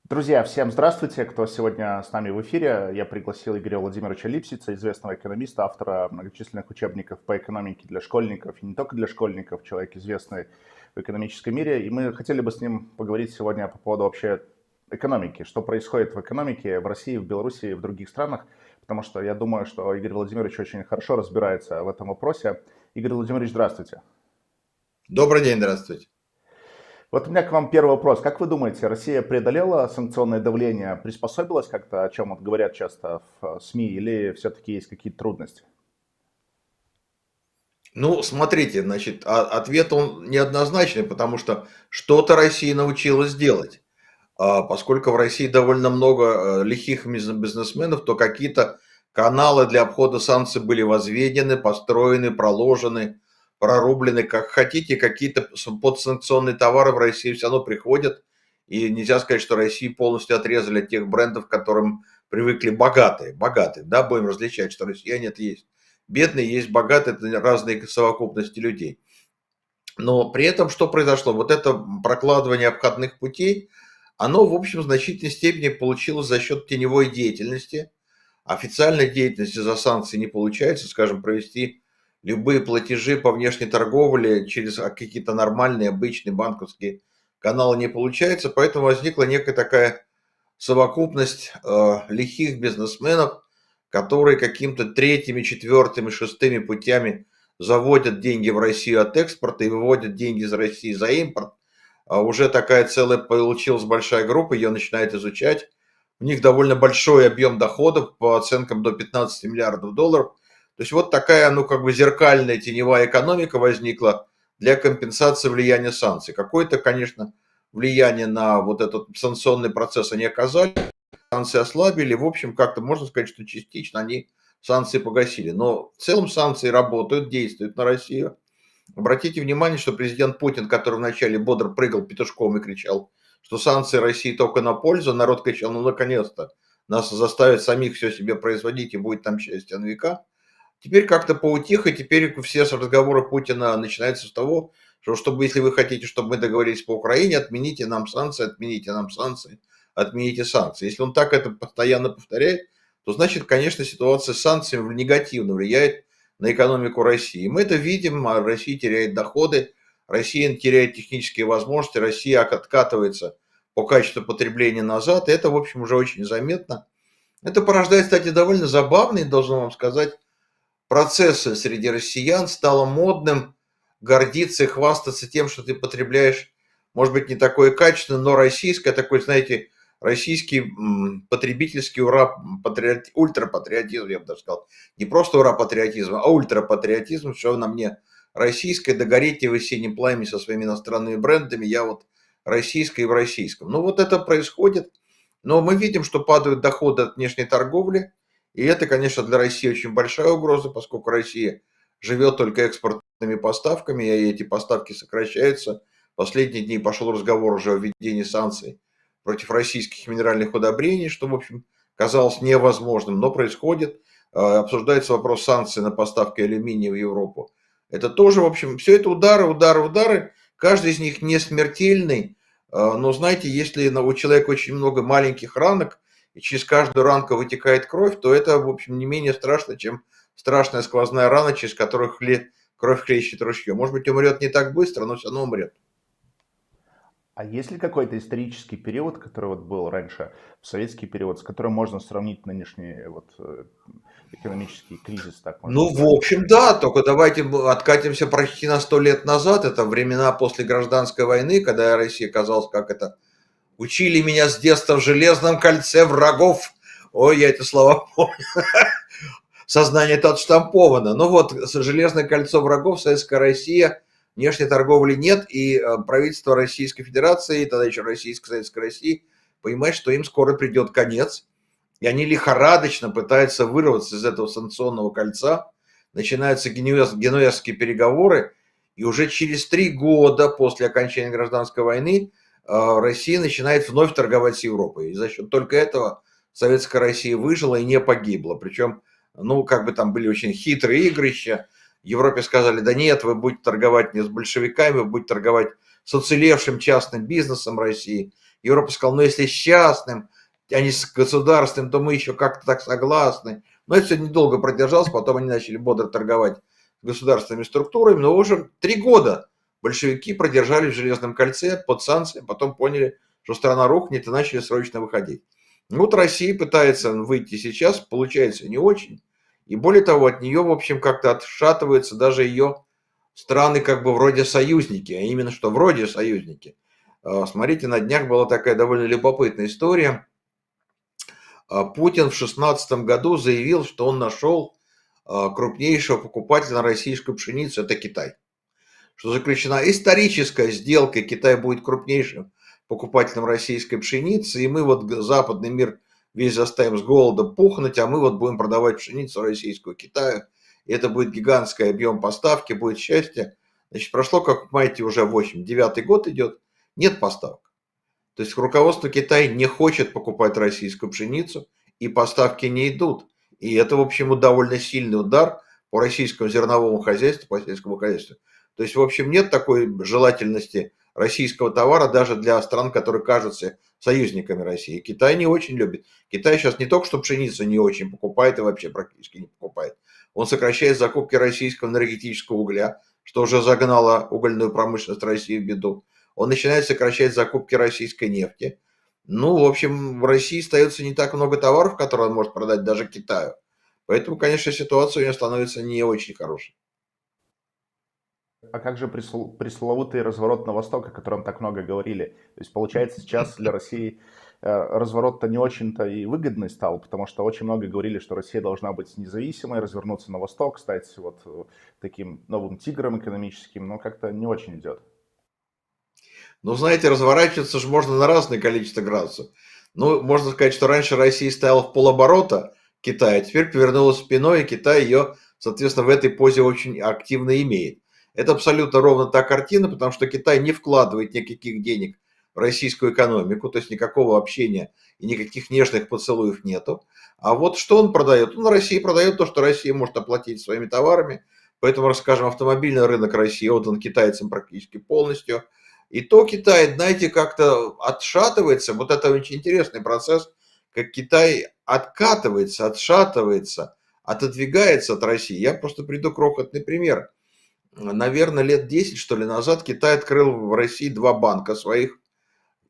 Друзья, всем здравствуйте, кто сегодня с нами в эфире. Я пригласил Игоря Владимировича Липсица, известного экономиста, автора многочисленных учебников по экономике для школьников, и не только для школьников, человек известный в экономическом мире. И мы хотели бы с ним поговорить сегодня по поводу вообще экономики, что происходит в экономике в России, в Беларуси и в других странах, потому что я думаю, что Игорь Владимирович очень хорошо разбирается в этом вопросе. Игорь Владимирович, здравствуйте. Добрый день, здравствуйте. Вот у меня к вам первый вопрос. Как вы думаете, Россия преодолела санкционное давление, приспособилась как-то, о чем вот говорят часто в СМИ, или все-таки есть какие-то трудности? Ну, смотрите, значит, ответ он неоднозначный, потому что что-то Россия научилась делать. Поскольку в России довольно много лихих бизнесменов, то какие-то каналы для обхода санкций были возведены, построены, проложены, прорублены, как хотите. Какие-то подсанкционные товары в Россию все равно приходят. И нельзя сказать, что Россию полностью отрезали от тех брендов, к которым привыкли богатые. Богатые, да, будем различать, что россияне это есть. Бедные есть богатые, это разные совокупности людей. Но при этом что произошло? Вот это прокладывание обходных путей, оно в общем в значительной степени получилось за счет теневой деятельности. Официальной деятельности за санкции не получается, скажем, провести любые платежи по внешней торговле через какие-то нормальные, обычные банковские каналы не получается, поэтому возникла некая такая совокупность лихих бизнесменов, которые каким-то третьими, четвертыми, шестыми путями заводят деньги в Россию от экспорта и выводят деньги из России за импорт. Уже такая целая получилась большая группа, ее начинает изучать. У них довольно большой объем доходов, по оценкам до 15 миллиардов долларов. То есть вот такая, ну, как бы зеркальная теневая экономика возникла для компенсации влияния санкций. Какое-то, конечно, влияние на вот этот санкционный процесс они оказали, санкции ослабили, в общем, как-то можно сказать, что частично они санкции погасили. Но в целом санкции работают, действуют на Россию. Обратите внимание, что президент Путин, который вначале бодро прыгал петушком и кричал, что санкции России только на пользу, народ кричал, ну наконец-то, нас заставят самих все себе производить и будет там счастье на века. Теперь как-то поутихо, теперь все разговоры Путина начинаются с того, что чтобы, если вы хотите, чтобы мы договорились по Украине, отмените нам санкции, отмените нам санкции, отмените санкции. Если он так это постоянно повторяет, то значит, конечно, ситуация с санкциями негативно влияет на экономику России. И мы это видим, Россия теряет доходы, Россия теряет технические возможности, Россия откатывается по качеству потребления назад. И это, в общем, уже очень заметно. Это порождает, кстати, довольно забавный, должен вам сказать, процессы среди россиян. Стало модным гордиться и хвастаться тем, что ты потребляешь, может быть, не такое качественное, но российское, такой, знаете, российский потребительский ультрапатриотизм, я бы даже сказал. Не просто ура патриотизм, а ультрапатриотизм, что на мне российское, догорите вы синим пламени со своими иностранными брендами, я вот российское и в российском. Ну вот это происходит, но мы видим, что падают доходы от внешней торговли, и это, конечно, для России очень большая угроза, поскольку Россия живет только экспортными поставками, и эти поставки сокращаются. Последние дни пошел разговор уже о введении санкций против российских минеральных удобрений, что, в общем, казалось невозможным, но происходит. Обсуждается вопрос санкций на поставки алюминия в Европу. Это тоже, в общем, все это удары, удары, удары. Каждый из них не смертельный, но, знаете, если у человека очень много маленьких ранок, и через каждую ранку вытекает кровь, то это, в общем, не менее страшно, чем страшная сквозная рана, через которую кровь хлещет ручьем. Может быть, умрет не так быстро, но все равно умрет. А есть ли какой-то исторический период, который вот был раньше, в советский период, с которым можно сравнить нынешний вот, экономический кризис, так можно Ну, в сказать? общем, да, только давайте откатимся почти на 100 лет назад. Это времена после гражданской войны, когда Россия казалась, как это, учили меня с детства в железном кольце врагов. Ой, я эти слова помню. Сознание это отштамповано. Ну вот, железное кольцо врагов, Советская Россия, внешней торговли нет, и правительство Российской Федерации, тогда еще Российско-Советской России, понимает, что им скоро придет конец, и они лихорадочно пытаются вырваться из этого санкционного кольца. Начинаются генуэзские переговоры, и уже через 3 года после окончания гражданской войны Россия начинает вновь торговать с Европой. И за счет только этого Советская Россия выжила и не погибла. Причем, ну, как бы там были очень хитрые игрища. Европе сказали, да нет, вы будете торговать не с большевиками, вы будете торговать с уцелевшим частным бизнесом России. Европа сказала, ну если с частным, а не с государственным, то мы еще как-то так согласны. Но это все недолго продержалось, потом они начали бодро торговать с государственными структурами. Но уже 3 года большевики продержались в Железном кольце под санкциями, потом поняли, что страна рухнет и начали срочно выходить. Вот Россия пытается выйти сейчас, получается не очень. И более того, от нее, в общем, как-то отшатываются даже ее страны как бы вроде союзники, а именно что вроде союзники. Смотрите, на днях была такая довольно любопытная история. Путин в 2016 году заявил, что он нашел крупнейшего покупателя на российскую пшеницу, это Китай. Что заключена историческая сделка, Китай будет крупнейшим покупателем российской пшеницы, и мы вот западный мир весь заставим с голода пухнуть, а мы вот будем продавать пшеницу российскую Китаю. И это будет гигантский объем поставки, будет счастье. Значит, прошло, как вы понимаете, уже 9-й год идет, нет поставок. То есть руководство Китая не хочет покупать российскую пшеницу, и поставки не идут. И это, в общем, довольно сильный удар по российскому зерновому хозяйству, по сельскому хозяйству. То есть, в общем, нет такой желательности российского товара даже для стран, которые кажутся союзниками России. Китай не очень любит. Китай сейчас не только что пшеницу не очень покупает и вообще практически не покупает. Он сокращает закупки российского энергетического угля, что уже загнало угольную промышленность России в беду. Он начинает сокращать закупки российской нефти. Ну, в общем, в России остается не так много товаров, которые он может продать даже Китаю. Поэтому, конечно, ситуация у него становится не очень хорошей. А как же пресловутый разворот на восток, о котором так много говорили? То есть, получается, сейчас для России разворот-то не очень-то и выгодный стал, потому что очень много говорили, что Россия должна быть независимой, развернуться на восток, стать вот таким новым тигром экономическим, но как-то не очень идет. Ну, знаете, разворачиваться же можно на разное количество градусов. Ну, можно сказать, что раньше Россия стояла в полоборота Китая, а теперь повернулась спиной, и Китай ее, соответственно, в этой позе очень активно имеет. Это абсолютно ровно та картина, потому что Китай не вкладывает никаких денег в российскую экономику, то есть никакого общения и никаких нежных поцелуев нету. А вот что он продает? Он России продает то, что Россия может оплатить своими товарами. Поэтому, скажем, автомобильный рынок России отдан китайцам практически полностью. И то Китай, знаете, как-то отшатывается. Вот это очень интересный процесс, как Китай откатывается, отшатывается, отодвигается от России. Я просто приду крохотный пример. Наверное, лет 10, что ли, назад Китай открыл в России 2 банка своих,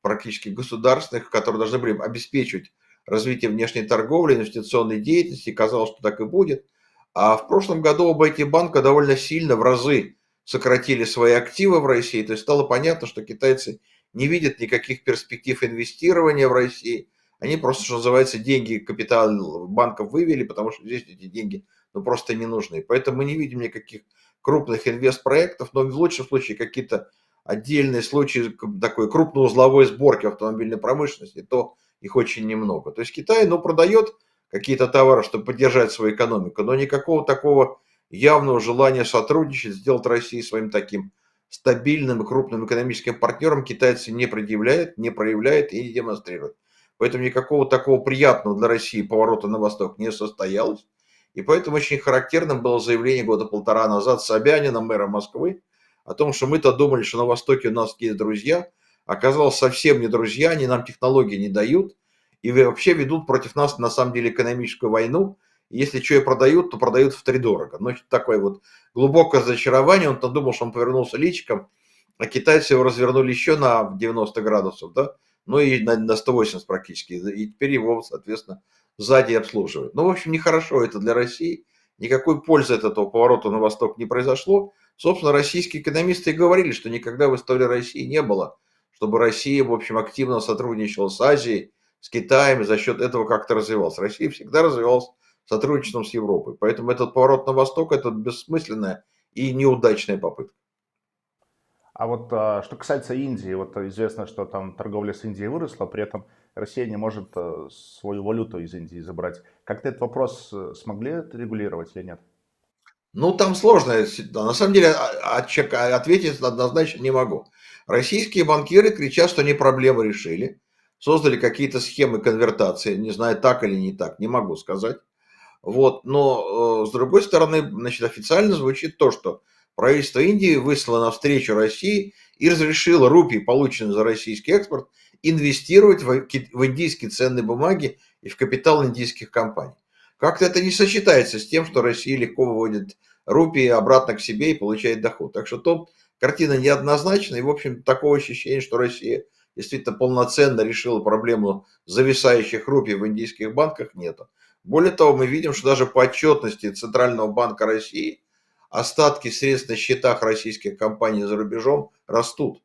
практически государственных, которые должны были обеспечивать развитие внешней торговли, инвестиционной деятельности. Казалось, что так и будет. А в прошлом году оба эти банка довольно сильно, в разы, сократили свои активы в России. То есть стало понятно, что китайцы не видят никаких перспектив инвестирования в России. Они просто, что называется, деньги, капитал банков вывели, потому что здесь эти деньги ну, просто не нужны. Поэтому мы не видим никаких крупных инвестпроектов, но в лучшем случае какие-то отдельные случаи такой крупноузловой сборки автомобильной промышленности, то их очень немного. То есть Китай, ну, продает какие-то товары, чтобы поддержать свою экономику, но никакого такого явного желания сотрудничать, сделать Россию своим таким стабильным и крупным экономическим партнером китайцы не предъявляют, не проявляют и не демонстрируют. Поэтому никакого такого приятного для России поворота на восток не состоялось. И поэтому очень характерным было заявление года полтора назад Собянина, мэра Москвы, о том, что мы-то думали, что на Востоке у нас есть друзья, оказалось совсем не друзья, они нам технологии не дают, и вообще ведут против нас на самом деле экономическую войну. И если что и продают, то продают втридорого. Ну, такое вот глубокое разочарование, он-то думал, что он повернулся личиком, а китайцы его развернули еще на 90 градусов, да, ну и на 180 практически, и теперь его, соответственно, сзади обслуживают. Ну, в общем, нехорошо это для России, никакой пользы от этого поворота на восток не произошло. Собственно, российские экономисты и говорили, что никогда в истории России не было, чтобы Россия, в общем, активно сотрудничала с Азией, с Китаем, и за счет этого как-то развивалась. Россия всегда развивалась сотрудничеством с Европой. Поэтому этот поворот на восток – это бессмысленная и неудачная попытка. А вот что касается Индии, вот известно, что там торговля с Индией выросла, при этом Россия не может свою валюту из Индии забрать. Как-то этот вопрос смогли отрегулировать или нет? Ну, там сложно. На самом деле, ответить однозначно не могу. Российские банкиры кричат, что они проблему решили. Создали какие-то схемы конвертации. Не знаю, так или не так, не могу сказать. Вот. Но, с другой стороны, значит, официально звучит то, что правительство Индии выслало навстречу России и разрешило рупии, полученные за российский экспорт, инвестировать в индийские ценные бумаги и в капитал индийских компаний. Как-то это не сочетается с тем, что Россия легко выводит рупии обратно к себе и получает доход. Так что тут картина неоднозначна, и, в общем, такого ощущения, что Россия действительно полноценно решила проблему зависающих рупий в индийских банках, нету. Более того, мы видим, что даже по отчетности Центрального банка России остатки средств на счетах российских компаний за рубежом растут.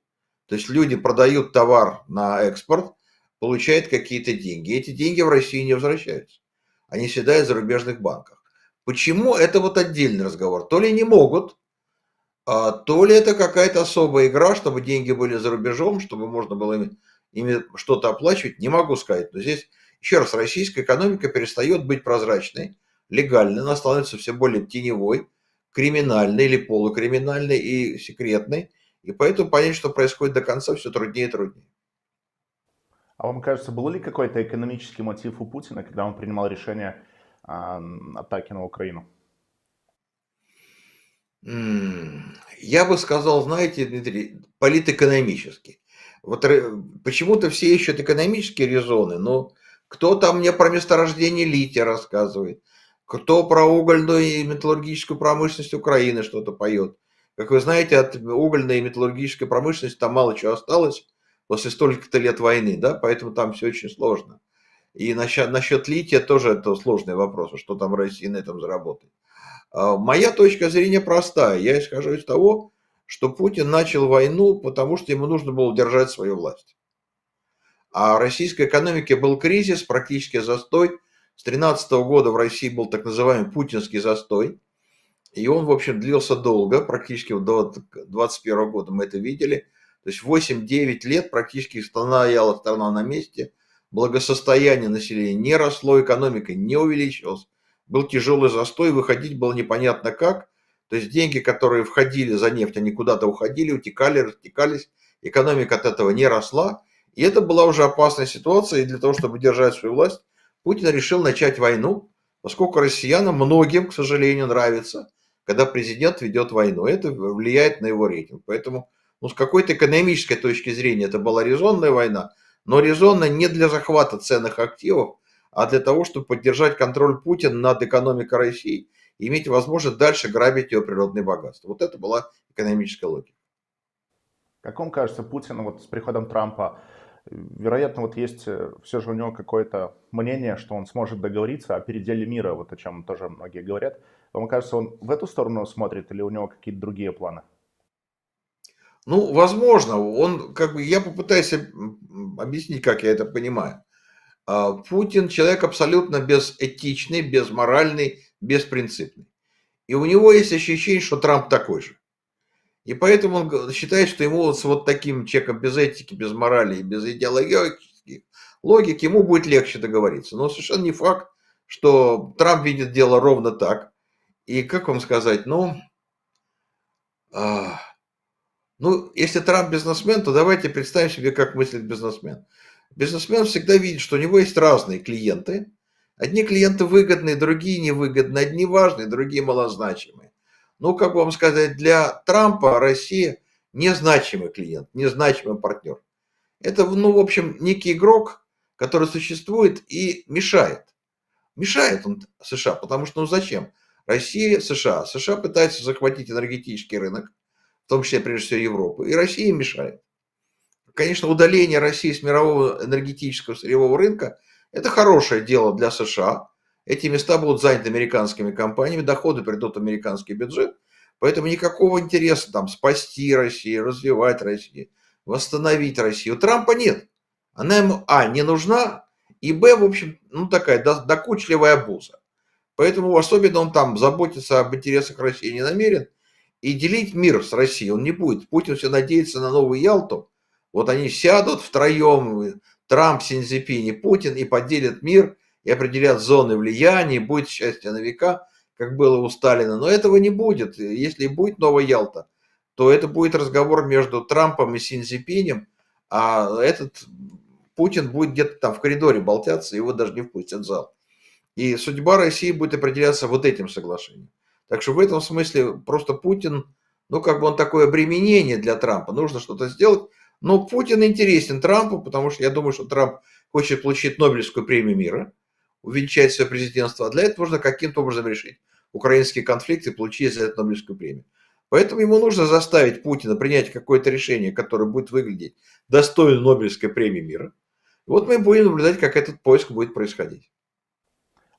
То есть люди продают товар на экспорт, получают какие-то деньги. Эти деньги в Россию не возвращаются. Они седают в зарубежных банках. Почему? Это вот отдельный разговор. То ли не могут, то ли это какая-то особая игра, чтобы деньги были за рубежом, чтобы можно было ими что-то оплачивать, не могу сказать. Но здесь, еще раз, российская экономика перестает быть прозрачной, легальной, она становится все более теневой, криминальной или полукриминальной и секретной. И поэтому понять, что происходит до конца, все труднее и труднее. А вам кажется, был ли какой-то экономический мотив у Путина, когда он принимал решение атаки на Украину? Я бы сказал, знаете, Дмитрий, политэкономический. Вот почему-то все ищут экономические резоны, но кто там мне про месторождение лития рассказывает, кто про угольную и металлургическую промышленность Украины что-то поет. Как вы знаете, от угольной и металлургической промышленности там мало чего осталось после стольких-то лет войны, да, поэтому там все очень сложно. И насчет лития тоже это сложный вопрос, что там Россия на этом заработает. Моя точка зрения простая. Я исхожу из того, что Путин начал войну, потому что ему нужно было удержать свою власть. А в российской экономике был кризис, практически застой. С 2013 года в России был так называемый путинский застой. И он, в общем, длился долго, практически до 2021 года мы это видели. То есть 8-9 лет практически стояла страна на месте. Благосостояние населения не росло, экономика не увеличилась. Был тяжелый застой, выходить было непонятно как. То есть деньги, которые входили за нефть, они куда-то уходили, утекали, растекались. Экономика от этого не росла. И это была уже опасная ситуация. И для того, чтобы держать свою власть, Путин решил начать войну, поскольку россиянам многим, к сожалению, нравится, когда президент ведет войну. Это влияет на его рейтинг. Поэтому с какой-то экономической точки зрения это была резонная война, но резонная не для захвата ценных активов, а для того, чтобы поддержать контроль Путина над экономикой России и иметь возможность дальше грабить ее природные богатства. Вот это была экономическая логика. Как вам кажется, Путин вот с приходом Трампа, вероятно, вот есть все же у него какое-то мнение, что он сможет договориться о переделе мира, вот о чем тоже многие говорят. Вам кажется, он в эту сторону смотрит или у него какие-то другие планы? Ну, возможно, я попытаюсь объяснить, как я это понимаю. Путин человек абсолютно безэтичный, безморальный, беспринципный. И у него есть ощущение, что Трамп такой же. И поэтому он считает, что ему с вот таким человеком без этики, без морали и без идеологических логик ему будет легче договориться. Но совершенно не факт, что Трамп видит дело ровно так. И как вам сказать, а, если Трамп бизнесмен, то давайте представим себе, как мыслит бизнесмен. Бизнесмен всегда видит, что у него есть разные клиенты. Одни клиенты выгодные, другие невыгодные, одни важные, другие малозначимые. Как вам сказать, для Трампа Россия незначимый клиент, незначимый партнер. Это, в общем, некий игрок, который существует и мешает. Мешает он США, потому что, зачем? Россия, США. США пытается захватить энергетический рынок, в том числе, прежде всего, Европы, и Россия мешает. Конечно, удаление России с мирового энергетического сырьевого рынка – это хорошее дело для США. Эти места будут заняты американскими компаниями, доходы придут в американский бюджет. Поэтому никакого интереса там спасти Россию, развивать Россию, восстановить Россию. У Трампа нет. Она ему, не нужна, и, б, в общем, такая докучливая обуза. Поэтому особенно он там заботиться об интересах России не намерен. И делить мир с Россией он не будет. Путин все надеется на новую Ялту. Вот они сядут втроем, Трамп, Синьцзипин и Путин, и поделят мир, и определят зоны влияния, и будет счастье на века, как было у Сталина. Но этого не будет. Если будет новая Ялта, то это будет разговор между Трампом и Синьцзипинем, а этот Путин будет где-то там в коридоре болтаться, его даже не впустят в зал. И судьба России будет определяться вот этим соглашением. Так что в этом смысле просто Путин, он такое обременение для Трампа. Нужно что-то сделать, Но Путин интересен Трампу, потому что я думаю, что Трамп хочет получить Нобелевскую премию мира, увенчать свое президентство, а для этого нужно каким-то образом решить украинские конфликты и получить за это Нобелевскую премию. Поэтому ему нужно заставить Путина принять какое-то решение, которое будет выглядеть достойно Нобелевской премии мира. И вот мы будем наблюдать, как этот поиск будет происходить.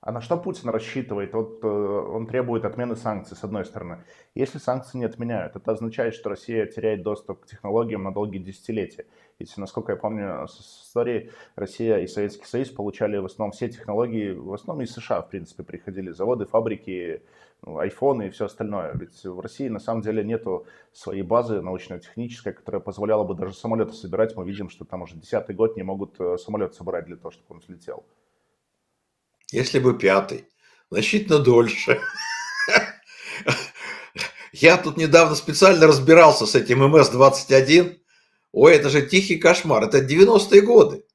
А на что Путин рассчитывает? Вот он требует отмены санкций, с одной стороны. Если санкции не отменяют, это означает, что Россия теряет доступ к технологиям на долгие десятилетия. Если, насколько я помню с истории, Россия и Советский Союз получали в основном все технологии, в основном из США, в принципе, приходили заводы, фабрики, ну, айфоны и все остальное. Ведь в России на самом деле нету своей базы научно-технической, которая позволяла бы даже самолеты собирать. Мы видим, что там уже 10-й год не могут самолет собрать для того, чтобы он взлетел. Если бы пятый, значительно дольше. Я тут недавно специально разбирался с этим МС-21. Ой, это же тихий кошмар. Это 90-е годы.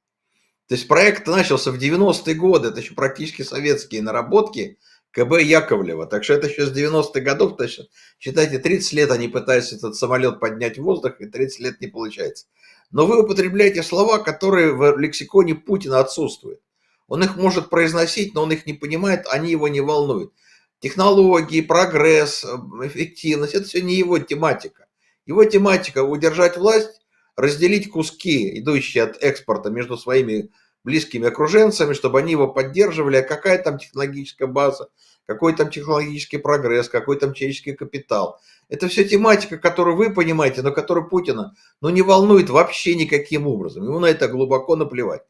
То есть проект начался в 90-е годы. Это еще практически советские наработки КБ Яковлева. Так что это еще с 90-х годов. То есть, считайте, 30 лет они пытаются этот самолет поднять в воздух, и 30 лет не получается. Но вы употребляете слова, которые в лексиконе Путина отсутствуют. Он их может произносить, но он их не понимает, они его не волнуют. Технологии, прогресс, эффективность – это все не его тематика. Его тематика – удержать власть, разделить куски, идущие от экспорта, между своими близкими окруженцами, чтобы они его поддерживали. А какая там технологическая база, какой там технологический прогресс, какой там человеческий капитал. Это все тематика, которую вы понимаете, но которую Путина не волнует вообще никаким образом. Ему на это глубоко наплевать.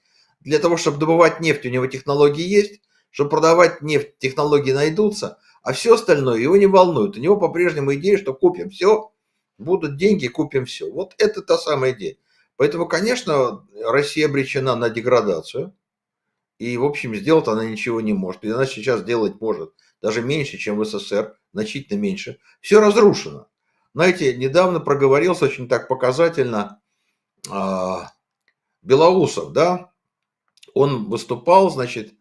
Для того, чтобы добывать нефть, у него технологии есть, чтобы продавать нефть, технологии найдутся, а все остальное его не волнует. У него по-прежнему идея, что купим все, будут деньги, купим все. Вот это та самая идея. Поэтому, конечно, Россия обречена на деградацию. И, в общем, сделать она ничего не может. И она сейчас делать может даже меньше, чем в СССР, значительно меньше. Все разрушено. Знаете, недавно проговорился очень так показательно Белоусов, да, он выступал, значит,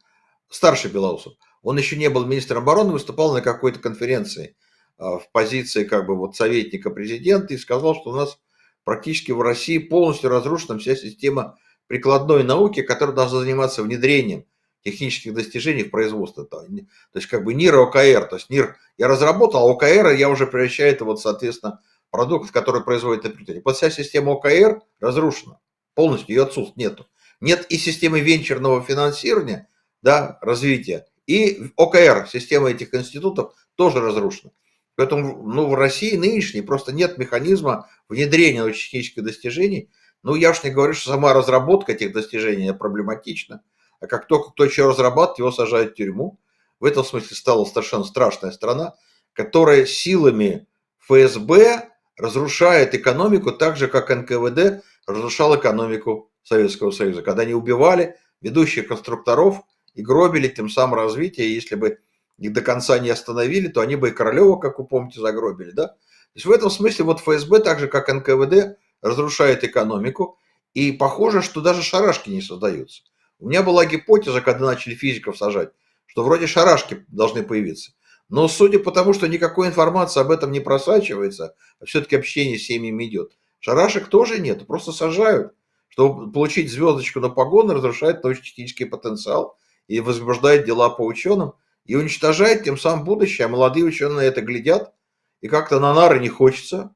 старший Белоусов, он еще не был министром обороны, выступал на какой-то конференции в позиции как бы вот советника президента и сказал, что у нас практически в России полностью разрушена вся система прикладной науки, которая должна заниматься внедрением технических достижений в производство. То есть как бы НИР и ОКР. То есть НИР я разработал, а ОКР я уже превращаю это вот, соответственно, продукт, который производит на предприятие. Вот вся система ОКР разрушена. Полностью ее отсутствует, нету. Нет и системы венчурного финансирования, да, развития, и ОКР, система этих институтов, тоже разрушена. Поэтому в России нынешней просто нет механизма внедрения научно-технических достижений. Я уж не говорю, что сама разработка этих достижений проблематична. А как только кто еще разрабатывает, его сажают в тюрьму. В этом смысле стала совершенно страшная страна, которая силами ФСБ разрушает экономику так же, как НКВД разрушал экономику Советского Союза, когда они убивали ведущих конструкторов и гробили тем самым развитие. И если бы их до конца не остановили, то они бы и Королева, как вы помните, загробили. Да? То есть в этом смысле вот ФСБ, так же как НКВД, разрушает экономику. И похоже, что даже шарашки не создаются. У меня была гипотеза, когда начали физиков сажать, что вроде шарашки должны появиться. Но судя по тому, что никакой информации об этом не просачивается, а все-таки общение с семьями идет, шарашек тоже нет, просто сажают. Чтобы получить звездочку на погоны, разрушает научно-технический потенциал и возбуждает дела по ученым, и уничтожает тем самым будущее. А молодые ученые на это глядят, и как-то на нары не хочется,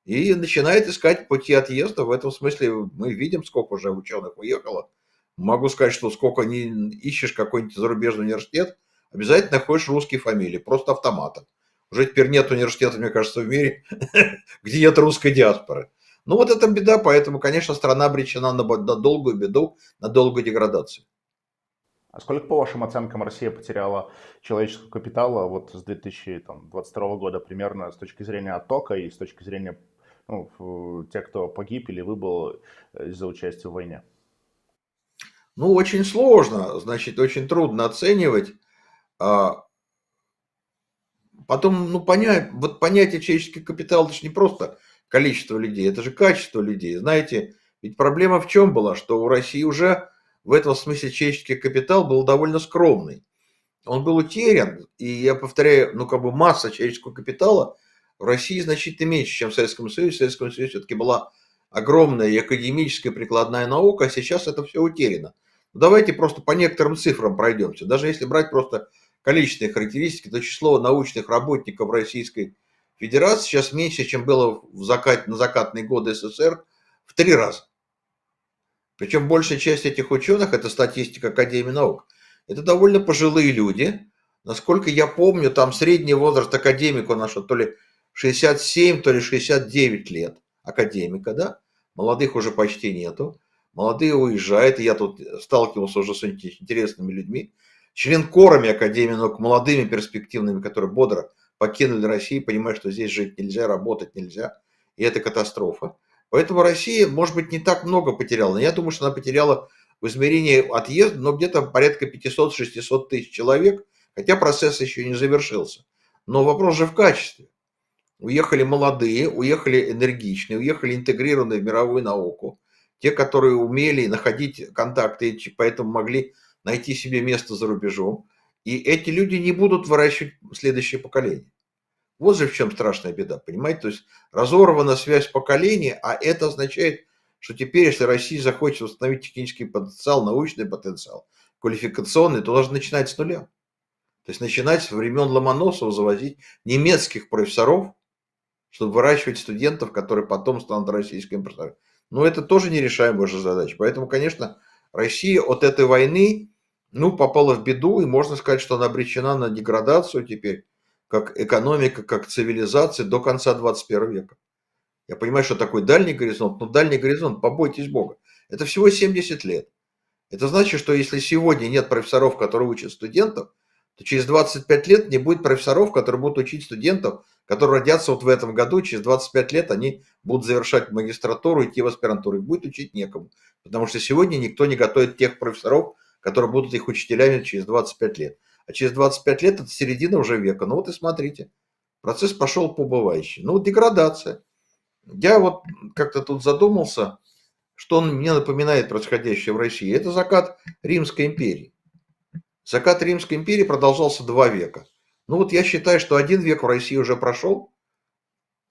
и начинает искать пути отъезда. В этом смысле мы видим, сколько уже ученых уехало. Могу сказать, что сколько не ищешь какой-нибудь зарубежный университет, обязательно находишь русские фамилии, просто автоматом. Уже теперь нет университета, мне кажется, в мире, где нет русской диаспоры. Вот это беда, поэтому, конечно, страна обречена на долгую беду, на долгую деградацию. А сколько, по вашим оценкам, Россия потеряла человеческого капитала вот с 2022 года примерно с точки зрения оттока и с точки зрения тех, кто погиб или выбыл из-за участия в войне? Очень сложно, значит, очень трудно оценивать. Потом, понятие человеческий капитал, это же не просто количество людей, это же качество людей. Знаете, ведь проблема в чем была, что у России уже в этом смысле человеческий капитал был довольно скромный. Он был утерян, и я повторяю, масса человеческого капитала в России значительно меньше, чем в Советском Союзе. В Советском Союзе все-таки была огромная и академическая прикладная наука, а сейчас это все утеряно. Давайте просто по некоторым цифрам пройдемся. Даже если брать просто количественные характеристики, то число научных работников Российской Федерации сейчас меньше, чем было на закатные годы СССР в 3 раза. Причем большая часть этих ученых, это статистика Академии наук, это довольно пожилые люди. Насколько я помню, там средний возраст академика нашего то ли 67, то ли 69 лет. Академика, да? Молодых уже почти нету. Молодые уезжают, и я тут сталкивался уже с интересными людьми. Членкорами Академии наук, молодыми, перспективными, которые бодро покинули Россию, понимая, что здесь жить нельзя, работать нельзя. И это катастрофа. Поэтому Россия, может быть, не так много потеряла. Но я думаю, что она потеряла в измерении отъезда, но где-то порядка 500-600 тысяч человек, хотя процесс еще не завершился. Но вопрос же в качестве. Уехали молодые, уехали энергичные, уехали интегрированные в мировую науку. Те, которые умели находить контакты, и поэтому могли найти себе место за рубежом. И эти люди не будут выращивать следующее поколение. Вот же в чем страшная беда, понимаете? То есть разорвана связь поколений, а это означает, что теперь, если Россия захочет восстановить технический потенциал, научный потенциал, квалификационный, то должна начинать с нуля. То есть начинать с времен Ломоносова завозить немецких профессоров, чтобы выращивать студентов, которые потом станут российскими профессорами. Но это тоже нерешаемая же задача. Поэтому, конечно, Россия от этой войны попала в беду, и можно сказать, что она обречена на деградацию теперь, как экономика, как цивилизация до конца 21 века. Я понимаю, что такой дальний горизонт, но дальний горизонт, побойтесь Бога, это всего 70 лет. Это значит, что если сегодня нет профессоров, которые учат студентов, то через 25 лет не будет профессоров, которые будут учить студентов, которые родятся вот в этом году, через 25 лет они будут завершать магистратуру, идти в аспирантуру, их будет учить некому. Потому что сегодня никто не готовит тех профессоров, которые будут их учителями через 25 лет. А через 25 лет это середина уже века. Ну вот и смотрите, процесс пошел по убывающей. Ну вот деградация. Я вот как-то тут задумался, что он мне напоминает происходящее в России. Это закат Римской империи. Закат Римской империи продолжался 2 века. Ну вот я считаю, что 1 век в России уже прошел.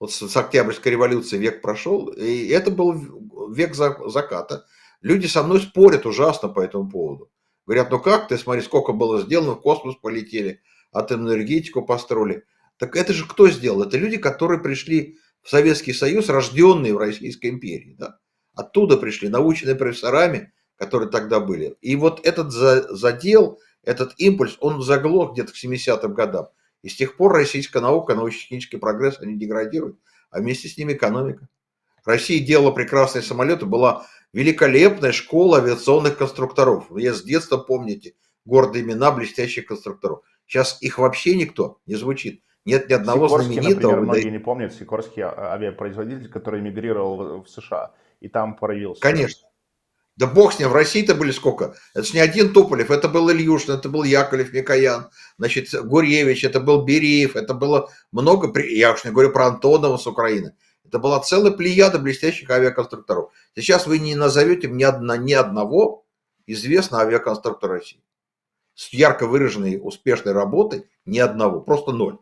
Вот с Октябрьской революции век прошел. И это был век заката. Люди со мной спорят ужасно по этому поводу. Говорят, ну как ты, смотри, сколько было сделано, в космос полетели, атомную энергетику построили. Так это же кто сделал? Это люди, которые пришли в Советский Союз, рожденные в Российской империи. Да? Оттуда пришли, наученные профессорами, которые тогда были. И вот этот задел, этот импульс, он заглох где-то к 70-м годам. И с тех пор российская наука, научно-технический прогресс, они деградируют, а вместе с ними экономика. Россия делала прекрасные самолеты, была великолепная школа авиационных конструкторов. Я с детства, помните, гордые имена блестящих конструкторов. Сейчас их вообще никто не звучит. Нет ни одного Сикорский, знаменитого. например, многие не помнят, Сикорский авиапроизводитель, который эмигрировал в США и там проявился. Конечно. Да бог с ним, в России-то были сколько? Это же не один Туполев, это был Ильюшин, это был Яковлев, Микоян, значит, Гуревич, это был Бериев, это было много, я уж не говорю про Антонова с Украины. Это была целая плеяда блестящих авиаконструкторов. Сейчас вы не назовете ни одного известного авиаконструктора России. С ярко выраженной успешной работой ни одного, просто ноль.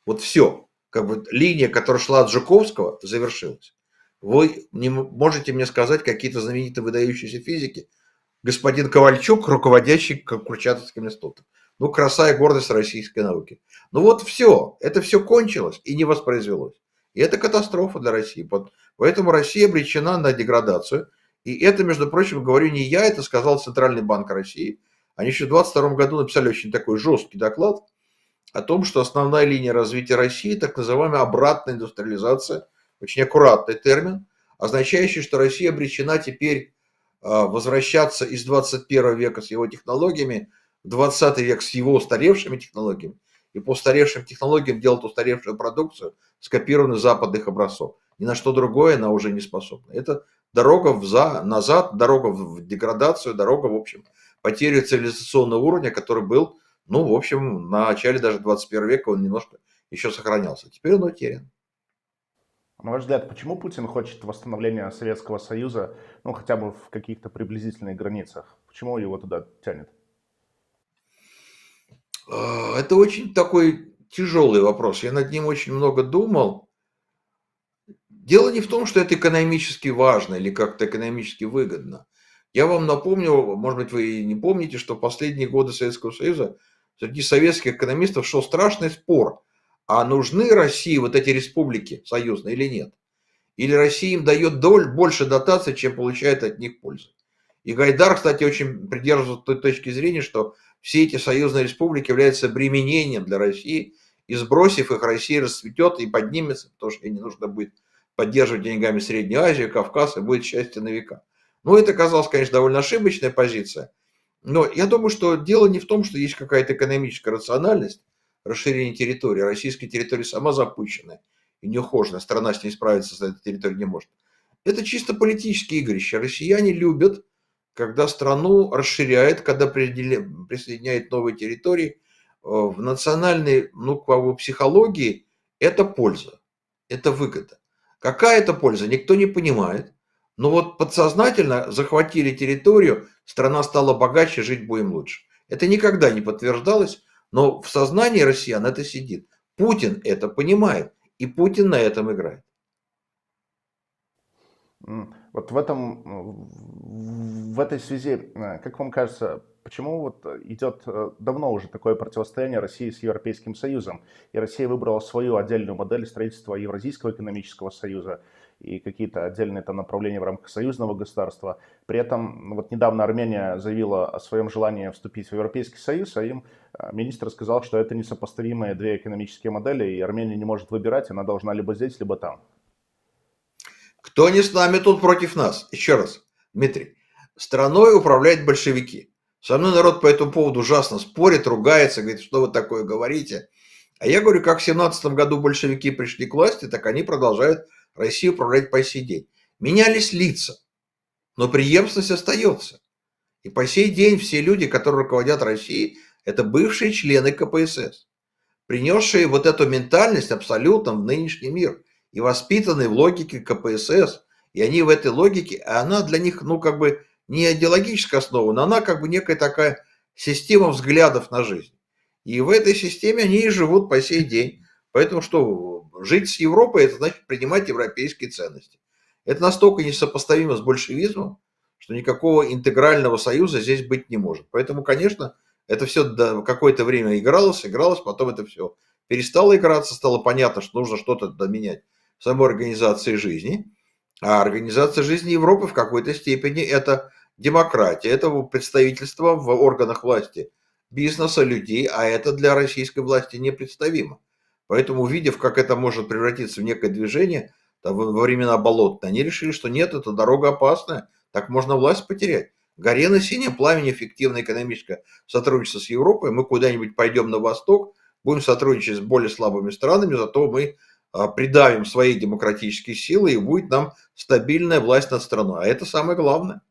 Вот все. Как бы линия, которая шла от Жуковского, завершилась. Вы не можете мне сказать какие-то знаменитые выдающиеся физики? Господин Ковальчук, руководящий Курчатовским институтом. Ну, краса и гордость российской науки. Ну вот все. Это все кончилось и не воспроизвелось. И это катастрофа для России. Поэтому Россия обречена на деградацию. И это, между прочим, говорю не я, это сказал Центральный банк России. Они еще в 2022 году написали очень такой жесткий доклад о том, что основная линия развития России, так называемая обратная индустриализация, очень аккуратный термин, означающий, что Россия обречена теперь возвращаться из 21 века с его технологиями в 20 век с его устаревшими технологиями, и по устаревшим технологиям делать устаревшую продукцию, скопированную с западных образцов. Ни на что другое она уже не способна. Это дорога назад, дорога в деградацию, дорога, в общем, потерю цивилизационного уровня, который был, ну, в общем, на начале даже 21 века он немножко еще сохранялся. Теперь он утерян. На ваш взгляд, почему Путин хочет восстановления Советского Союза, ну, хотя бы в каких-то приблизительных границах? Почему его туда тянет? Это очень такой тяжелый вопрос. Я над ним очень много думал. Дело не в том, что это экономически важно или как-то экономически выгодно. Я вам напомню, может быть, вы и не помните, что в последние годы Советского Союза среди советских экономистов шел страшный спор, а нужны России вот эти республики союзные или нет. Или Россия им дает больше дотаций, чем получает от них пользы. И Гайдар, кстати, очень придерживался той точки зрения, что все эти союзные республики являются обременением для России, и сбросив их, Россия расцветет и поднимется, потому что ей не нужно будет поддерживать деньгами Среднюю Азию, Кавказ, и будет счастье на века. Ну, это казалось, конечно, довольно ошибочная позиция, но я думаю, что дело не в том, что есть какая-то экономическая рациональность расширения территории. Российская территория сама запущенная и неухоженная, страна с ней справиться с этой территорией не может. Это чисто политические игрища. Россияне любят, когда страну расширяет, когда присоединяет новые территории. В национальной, ну, как бы психологии это польза, это выгода. Какая это польза, никто не понимает. Но вот подсознательно захватили территорию, страна стала богаче, жить будем лучше. Это никогда не подтверждалось, но в сознании россиян это сидит. Путин это понимает, и Путин на этом играет. Вот в этой связи, как вам кажется, почему вот идет давно уже такое противостояние России с Европейским Союзом, и Россия выбрала свою отдельную модель строительства Евразийского экономического союза и какие-то отдельные там направления в рамках союзного государства. При этом вот недавно Армения заявила о своем желании вступить в Европейский Союз, а им министр сказал, что это несопоставимые две экономические модели, и Армения не может выбирать, она должна либо здесь, либо там. Кто не с нами, тот против нас. Еще раз, Дмитрий, страной управляют большевики. Со мной народ по этому поводу ужасно спорит, ругается, говорит, что вы такое говорите. А я говорю, как в 17 году большевики пришли к власти, так они продолжают Россию управлять по сей день. Менялись лица, но преемственность остается. И по сей день все люди, которые руководят Россией, это бывшие члены КПСС, принесшие вот эту ментальность абсолютно в нынешний мир и воспитанные в логике КПСС. И они в этой логике, а она для них, ну, как бы не идеологическая основа, но она как бы некая такая система взглядов на жизнь. И в этой системе они и живут по сей день. Поэтому что, жить с Европой, это значит принимать европейские ценности. Это настолько несопоставимо с большевизмом, что никакого интегрального союза здесь быть не может. Поэтому, конечно, это все какое-то время игралось, потом это все перестало играться, стало понятно, что нужно что-то доменять в самой организации жизни. А организация жизни Европы в какой-то степени это демократия, это представительство в органах власти бизнеса, людей, а это для российской власти непредставимо. Поэтому, увидев, как это может превратиться в некое движение там, во времена болотные, они решили, что нет, эта дорога опасная, так можно власть потерять. Горе на синем пламени эффективное экономическое сотрудничество с Европой, мы куда-нибудь пойдем на восток, будем сотрудничать с более слабыми странами, зато мы придавим свои демократические силы и будет нам стабильная власть над страной. А это самое главное.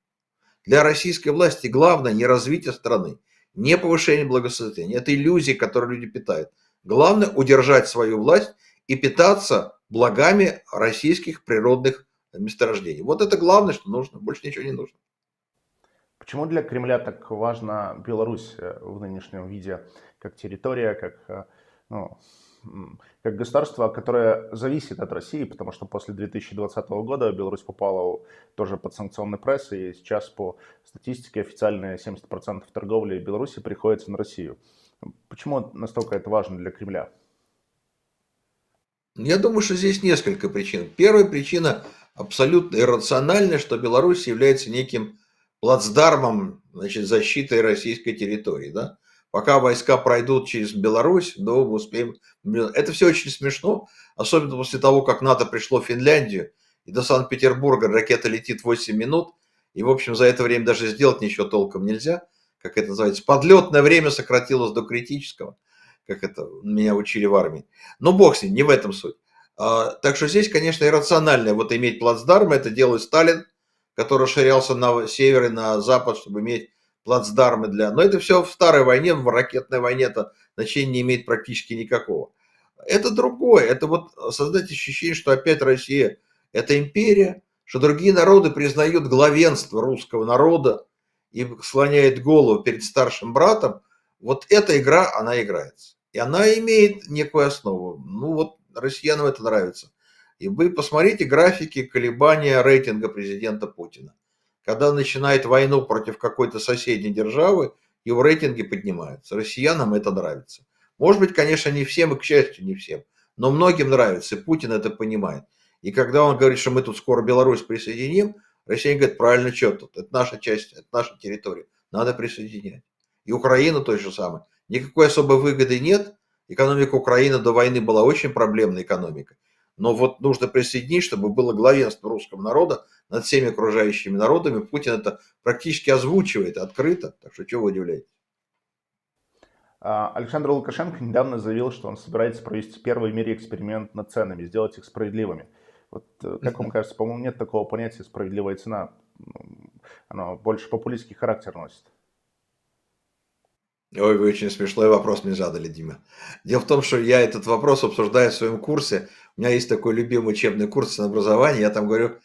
Для российской власти главное не развитие страны, не повышение благосостояния. Это иллюзии, которые люди питают. Главное удержать свою власть и питаться благами российских природных месторождений. Вот это главное, что нужно. Больше ничего не нужно. Почему для Кремля так важна Беларусь в нынешнем виде, как территория, ну, как государство, которое зависит от России, потому что после 2020 года Беларусь попала тоже под санкционный пресс, и сейчас по статистике официальные 70% торговли Беларуси приходится на Россию. Почему настолько это важно для Кремля? Я думаю, что здесь несколько причин. Первая причина абсолютно иррациональная, что Беларусь является неким плацдармом, значит, защиты российской территории. Да? Пока войска пройдут через Беларусь, мы успеем... Это все очень смешно, особенно после того, как НАТО пришло в Финляндию, и до Санкт-Петербурга ракета летит 8 минут, и, в общем, за это время даже сделать ничего толком нельзя, как это называется. Подлетное время сократилось до критического, как это меня учили в армии. Но бог с ним, не в этом суть. Так что здесь, конечно, иррационально вот иметь плацдарм, это делает Сталин, который расширялся на север и на запад, чтобы иметь плацдармы для... Но это все в старой войне, в ракетной войне это значения не имеет практически никакого. Это другое, это вот создать ощущение, что опять Россия это империя, что другие народы признают главенство русского народа и склоняют голову перед старшим братом. Вот эта игра, она играется. И она имеет некую основу. Ну вот россиянам это нравится. И вы посмотрите графики колебания рейтинга президента Путина. Когда он начинает войну против какой-то соседней державы, его рейтинги поднимаются. Россиянам это нравится. Может быть, конечно, не всем, и, к счастью, не всем. Но многим нравится, и Путин это понимает. И когда он говорит, что мы тут скоро Беларусь присоединим, россияне говорят, правильно, что тут, это наша часть, это наша территория, надо присоединять. И Украину то же самое. Никакой особой выгоды нет. Экономика Украины до войны была очень проблемной экономикой. Но вот нужно присоединить, чтобы было главенство русского народа над всеми окружающими народами. Путин это практически озвучивает открыто. Так что чего вы удивляетесь? Александр Лукашенко недавно заявил, что он собирается провести первый в мире эксперимент над ценами, сделать их справедливыми. Вот, как вам кажется, по-моему, нет такого понятия «справедливая цена». Оно больше популистский характер носит. Ой, вы очень смешной вопрос мне задали, Дима. Дело в том, что я этот вопрос обсуждаю в своем курсе. У меня есть такой любимый учебный курс ценообразования. Я там говорю,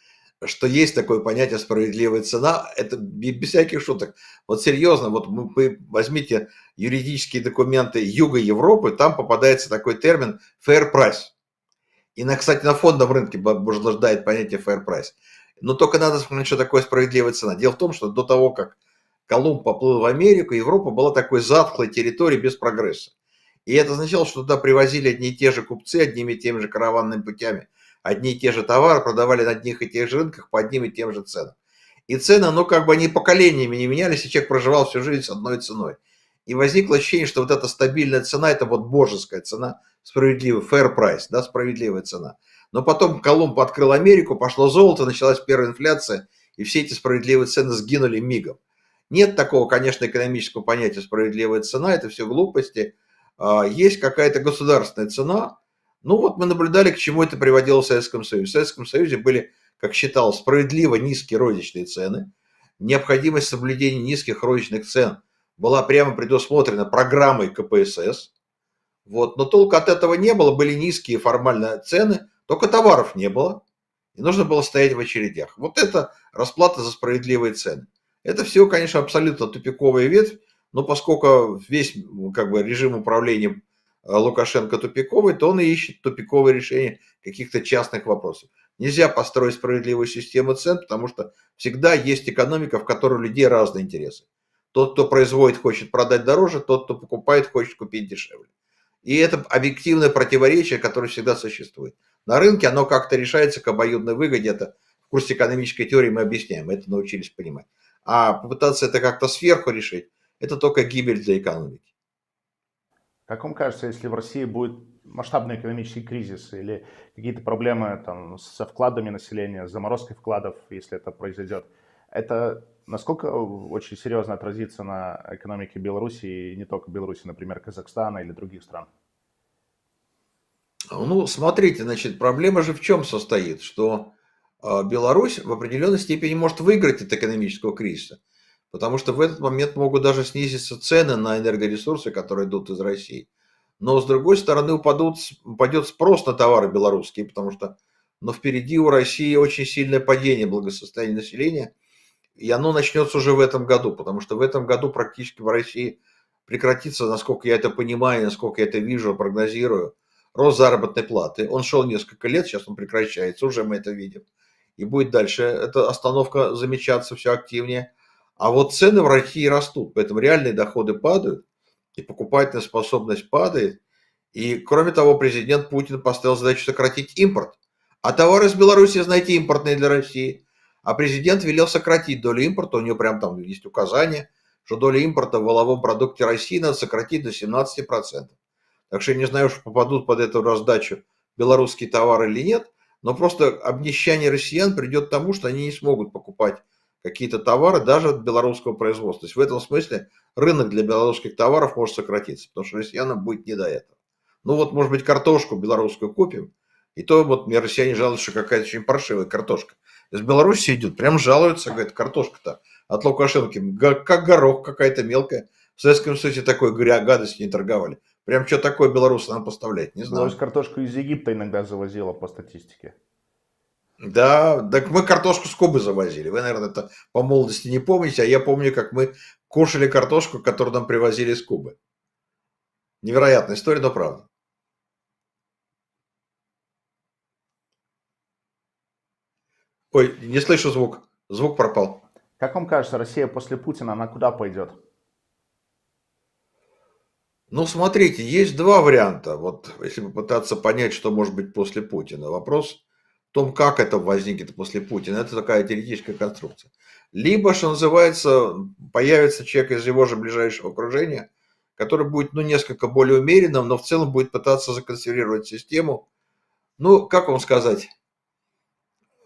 что есть такое понятие справедливая цена. Это без всяких шуток. Вот серьезно, вот вы возьмите юридические документы Юга Европы, там попадается такой термин fair price. И, кстати, на фондовом рынке блуждает понятие fair price. Но только надо вспомнить, что такое справедливая цена. Дело в том, что до того, как Колумб поплыл в Америку, Европа была такой затхлой территорией без прогресса. И это означало, что туда привозили одни и те же купцы, одними и теми же караванными путями, одни и те же товары, продавали на одних и тех же рынках по одним и тем же ценам. И цены, ну, как бы они поколениями не менялись, и человек проживал всю жизнь с одной ценой. И возникло ощущение, что вот эта стабильная цена, это вот божеская цена, справедливый, fair price, да, справедливая цена. Но потом Колумб открыл Америку, пошло золото, началась первая инфляция, и все эти справедливые цены сгинули мигом. Нет такого, конечно, экономического понятия справедливая цена, это все глупости. Есть какая-то государственная цена. Ну вот мы наблюдали, к чему это приводило в Советском Союзе. В Советском Союзе были, как считал, справедливо низкие розничные цены. Необходимость соблюдения низких розничных цен была прямо предусмотрена программой КПСС. Вот. Но толку от этого не было, были низкие формальные цены, только товаров не было. И нужно было стоять в очередях. Вот это расплата за справедливые цены. Это все, конечно, абсолютно тупиковая ветвь, но поскольку весь как бы, режим управления Лукашенко тупиковый, то он и ищет тупиковые решения каких-то частных вопросов. Нельзя построить справедливую систему цен, потому что всегда есть экономика, в которой у людей разные интересы. Тот, кто производит, хочет продать дороже, тот, кто покупает, хочет купить дешевле. И это объективное противоречие, которое всегда существует. На рынке оно как-то решается к обоюдной выгоде. Это в курсе экономической теории мы объясняем, мы это научились понимать. А попытаться это как-то сверху решить, это только гибель для экономики. Как вам кажется, если в России будет масштабный экономический кризис или какие-то проблемы там, со вкладами населения, с заморозкой вкладов, если это произойдет, это насколько очень серьезно отразится на экономике Беларуси и не только Беларуси, например, Казахстана или других стран? Ну, смотрите, значит, проблема же в чем состоит, что Беларусь в определенной степени может выиграть от экономического кризиса, потому что в этот момент могут даже снизиться цены на энергоресурсы, которые идут из России. Но с другой стороны упадет спрос на товары белорусские, потому что впереди у России очень сильное падение благосостояния населения, и оно начнется уже в этом году, потому что в этом году практически в России прекратится, насколько я это понимаю, насколько я это вижу, прогнозирую, рост заработной платы. Он шел несколько лет, сейчас он прекращается, уже мы это видим. И будет дальше эта остановка замечаться все активнее. А вот цены в России растут, поэтому реальные доходы падают, и покупательная способность падает. И кроме того, президент Путин поставил задачу сократить импорт. А товары из Беларуси, знаете, импортные для России. А президент велел сократить долю импорта, у него прям там есть указание, что доля импорта в валовом продукте России надо сократить до 17%. Так что я не знаю, что попадут под эту раздачу белорусские товары или нет, но просто обнищание россиян придет к тому, что они не смогут покупать какие-то товары даже от белорусского производства. То есть в этом смысле рынок для белорусских товаров может сократиться, потому что россиянам будет не до этого. Ну вот, может быть, картошку белорусскую купим, и то вот мне россияне жалуются, что какая-то очень паршивая картошка. Из Беларуси идет, прям жалуются, говорят, картошка-то от Лукашенко, как горох какая-то мелкая. В Советском Союзе такой гадость не торговали. Прям что такое белорусы нам поставлять, не Беларусь знаю. картошку из Египта иногда завозила по статистике. Да, так мы картошку с Кубы завозили. Вы, наверное, это по молодости не помните, а я помню, как мы кушали картошку, которую нам привозили из Кубы. Невероятная история, но правда. Ой, не слышу звук. Звук пропал. Как вам кажется, Россия после Путина, она куда пойдет? Ну, смотрите, есть два варианта. Вот если попытаться понять, что может быть после Путина. Вопрос в том, как это возникнет после Путина. Это такая теоретическая конструкция. Либо, что называется, появится человек из его же ближайшего окружения, который будет, ну, несколько более умеренным, но в целом будет пытаться законсервировать систему. Ну, как вам сказать?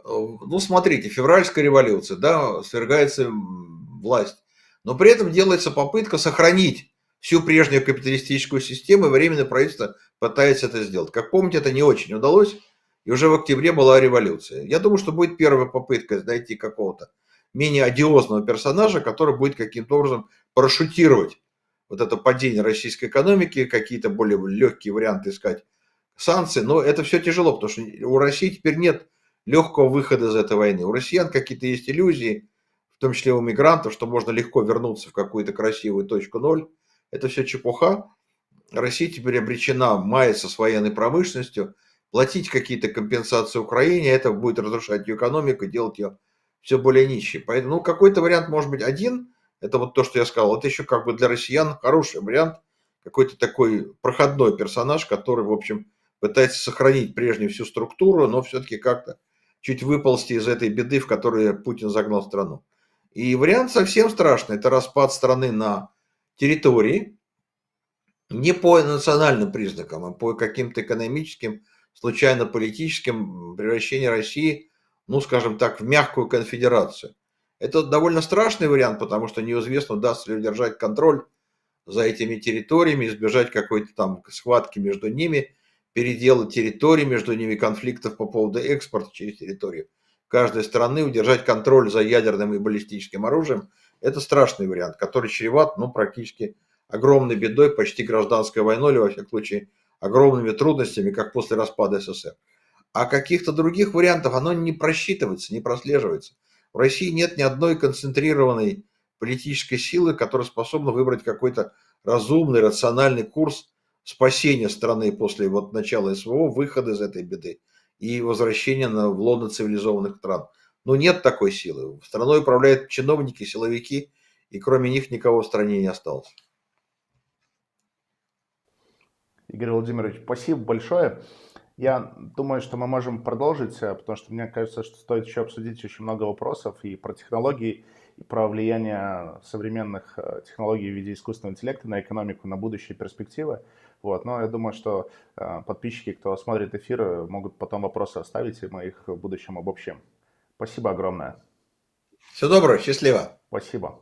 Ну, смотрите, февральская революция, да, свергается власть, но при этом делается попытка сохранить всю прежнюю капиталистическую систему, и временное правительство пытается это сделать. Как помните, это не очень удалось, и уже в октябре была революция. Я думаю, что будет первая попытка найти какого-то менее одиозного персонажа, который будет каким-то образом парашютировать вот это падение российской экономики, какие-то более легкие варианты искать санкции, но это все тяжело, потому что у России теперь нет легкого выхода из этой войны. У россиян какие-то есть иллюзии, в том числе у мигрантов, что можно легко вернуться в какую-то красивую точку ноль. Это все чепуха. Россия теперь обречена маяться с военной промышленностью, платить какие-то компенсации Украине, это будет разрушать ее экономику, делать ее все более нищей. Поэтому, ну, какой-то вариант может быть один, это вот то, что я сказал, это еще как бы для россиян хороший вариант, какой-то такой проходной персонаж, который, в общем, пытается сохранить прежнюю всю структуру, но все-таки как-то чуть выползти из этой беды, в которую Путин загнал страну. И вариант совсем страшный, это распад страны на территории, не по национальным признакам, а по каким-то экономическим, случайно политическим, превращение России, ну, скажем так, в мягкую конфедерацию. Это довольно страшный вариант, потому что неизвестно, удастся ли удержать контроль за этими территориями, избежать какой-то там схватки между ними, передела территорий между ними, конфликтов по поводу экспорта через территорию каждой страны, удержать контроль за ядерным и баллистическим оружием. Это страшный вариант, который чреват, ну, практически огромной бедой, почти гражданской войной, или, во всяком случае, огромными трудностями, как после распада СССР. А каких-то других вариантов оно не просчитывается, не прослеживается. В России нет ни одной концентрированной политической силы, которая способна выбрать какой-то разумный, рациональный курс спасения страны после вот начала СВО, выхода из этой беды и возвращения в лоно цивилизованных стран. Но нет такой силы. Страной управляют чиновники, силовики, и кроме них никого в стране не осталось. Игорь Владимирович, спасибо большое. Я думаю, что мы можем продолжить, потому что мне кажется, что стоит еще обсудить очень много вопросов и про технологии, и про влияние современных технологий в виде искусственного интеллекта на экономику, на будущие перспективы. Вот. Но я думаю, что подписчики, кто смотрит эфир, могут потом вопросы оставить, и мы их в будущем обобщим. Спасибо огромное. Всего доброго, счастливо. Спасибо.